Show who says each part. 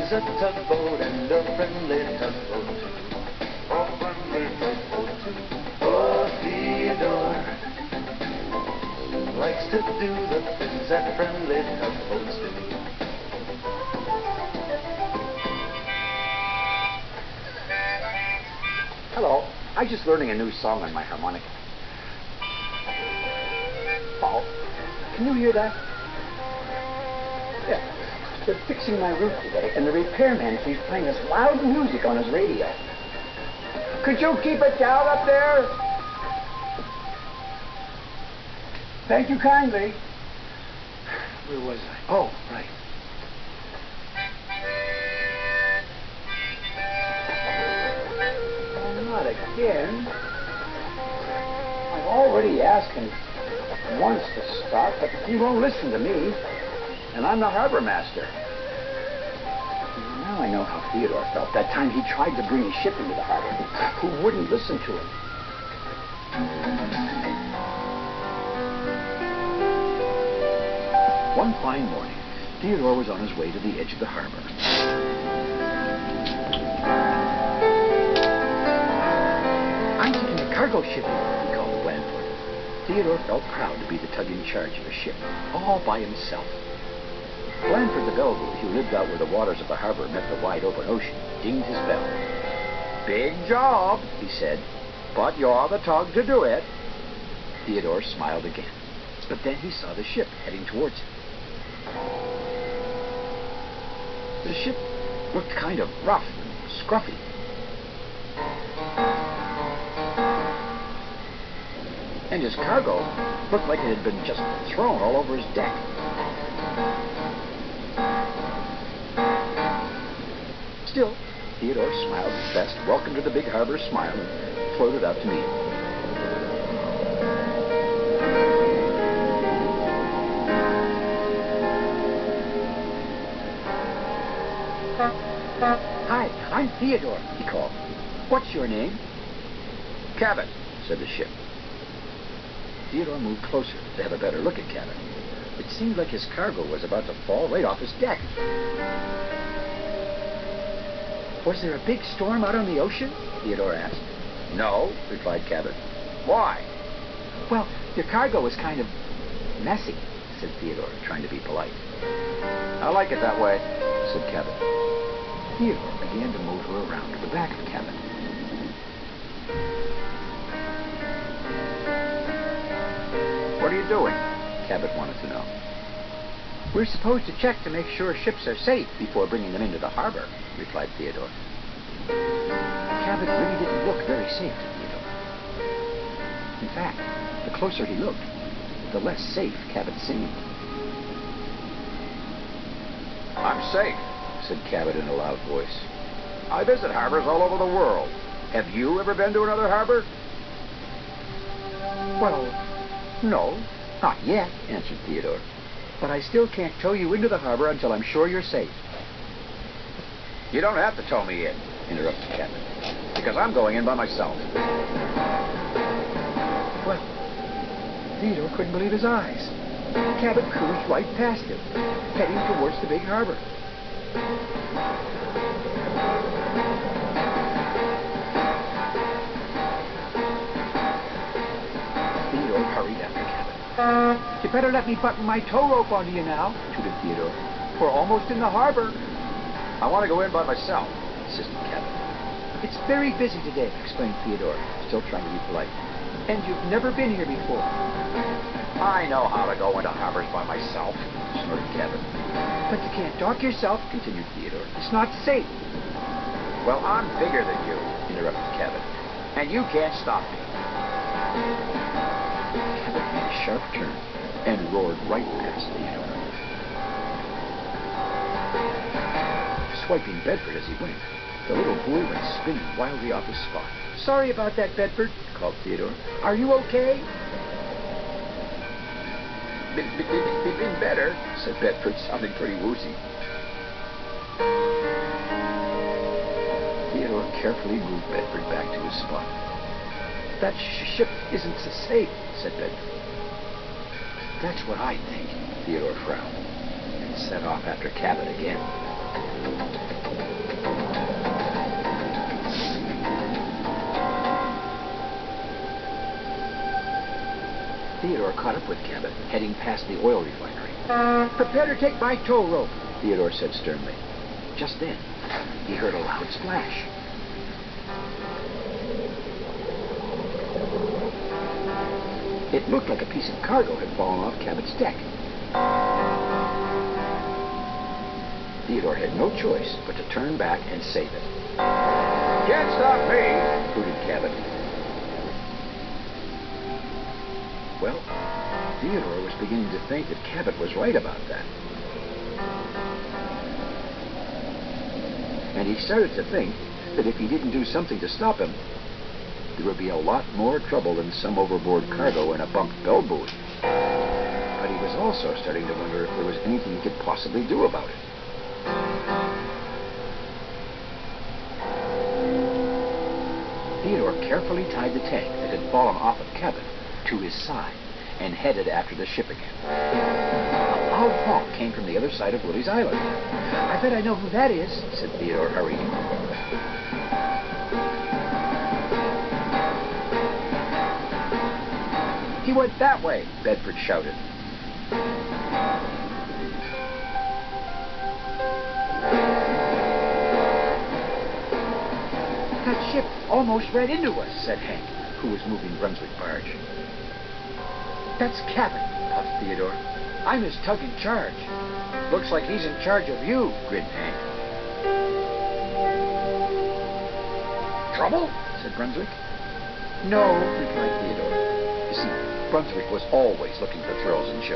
Speaker 1: There's a tugboat and a friendly tugboat too. A friendly tugboat too. Oh, Theodore likes to do the things that friendly tugboats do.
Speaker 2: Hello. I'm just learning a new song on my harmonica. Oh, can you hear that? Yeah. They're fixing my roof today, and the repairman keeps playing this loud music on his radio. Could you keep it down up there? Thank you kindly. Where was I? Oh, right. Oh, not again. I've already asked him once to stop, but he won't listen to me. And I'm the harbor master. Now I know how Theodore felt that time he tried to bring his ship into the harbor. Who wouldn't listen to him? One fine morning, Theodore was on his way to the edge of the harbor. I'm taking a cargo ship, he called to Blandford. Theodore felt proud to be the tug in charge of a ship, all by himself. Blandford the bellboy, who lived out where the waters of the harbor met the wide open ocean, dinged his bell. "Big job," he said, "but you're the tug to do it." Theodore smiled again, but then he saw the ship heading towards him. The ship looked kind of rough and scruffy. And his cargo looked like it had been just thrown all over his deck. Still, Theodore smiled his best, welcomed to the big harbor smile, and floated out to meet him. "Hi, I'm Theodore," he called. "What's your name?" "Cabot," said the ship. Theodore moved closer to have a better look at Cabot. It seemed like his cargo was about to fall right off his deck. "Was there a big storm out on the ocean?" Theodore asked. "No," replied Cabot. "Why?" "Well, your cargo was kind of messy," said Theodore, trying to be polite. "I like it that way," said Cabot. Theodore began to move her around to the back of Cabot. "What are you doing?" Cabot wanted to know. "We're supposed to check to make sure ships are safe before bringing them into the harbor," replied Theodore. Cabot really didn't look very safe to Theodore. In fact, the closer he looked, the less safe Cabot seemed. "I'm safe," said Cabot in a loud voice. "I visit harbors all over the world. Have you ever been to another harbor?" "Well, no, not yet," answered Theodore. "But I still can't tow you into the harbor until I'm sure you're safe." "You don't have to tow me in," interrupted Cabot, "because I'm going in by myself." Well, Theodore couldn't believe his eyes. Cabot cruised right past him, heading towards the big harbor. Theodore hurried after Cabot. "You better let me button my tow rope onto you now," tooted Theodore. "We're almost in the harbor." "I want to go in by myself," insisted Cabot. "It's very busy today," explained Theodore, still trying to be polite. "And you've never been here before." "I know how to go into harbors by myself," snorted Cabot. "But you can't dock yourself," continued Theodore. "It's not safe." "Well, I'm bigger than you," interrupted Cabot, "and you can't stop me." Cabot made a sharp turn and roared right past Theodore, swiping Bedford as he went. The little buoy went spinning wildly off his spot. "Sorry about that, Bedford," called Theodore. "Are you okay?" Been better," said Bedford, sounding pretty woozy. Theodore carefully moved Bedford back to his spot. "That ship isn't so safe," said Bedford. "That's what I think," Theodore frowned, and set off after Cabot again. Theodore caught up with Cabot, heading past the oil refinery.
Speaker 3: Prepare to take my tow rope.
Speaker 2: Theodore said sternly. Just then, he heard a loud splash. It looked like a piece of cargo had fallen off Cabot's deck. Theodore had no choice but to turn back and save it.
Speaker 3: Can't stop me.
Speaker 2: Hooted Cabot. Well, Theodore was beginning to think that Cabot was right about that. And he started to think that if he didn't do something to stop him, there would be a lot more trouble than some overboard cargo and a bumped bell buoy. But he was also starting to wonder if there was anything he could possibly do about it. Theodore carefully tied the tank that had fallen off of Cabot to his side and headed after the ship again. A loud honk came from the other side of Willie's Island.
Speaker 3: I bet I know who that is,
Speaker 2: said Theodore, hurrying.
Speaker 3: He went that way,
Speaker 2: Bedford shouted.
Speaker 3: That ship almost ran into us,
Speaker 2: said Hank, who was moving Brunswick barge.
Speaker 3: That's Cabot,
Speaker 2: puffed Theodore.
Speaker 3: I'm his tug in charge. Looks like he's in charge of you,
Speaker 2: grinned Hank.
Speaker 3: Trouble?
Speaker 2: said Brunswick.
Speaker 3: No,
Speaker 2: replied Theodore. You see, Brunswick was always looking for thrills and shows.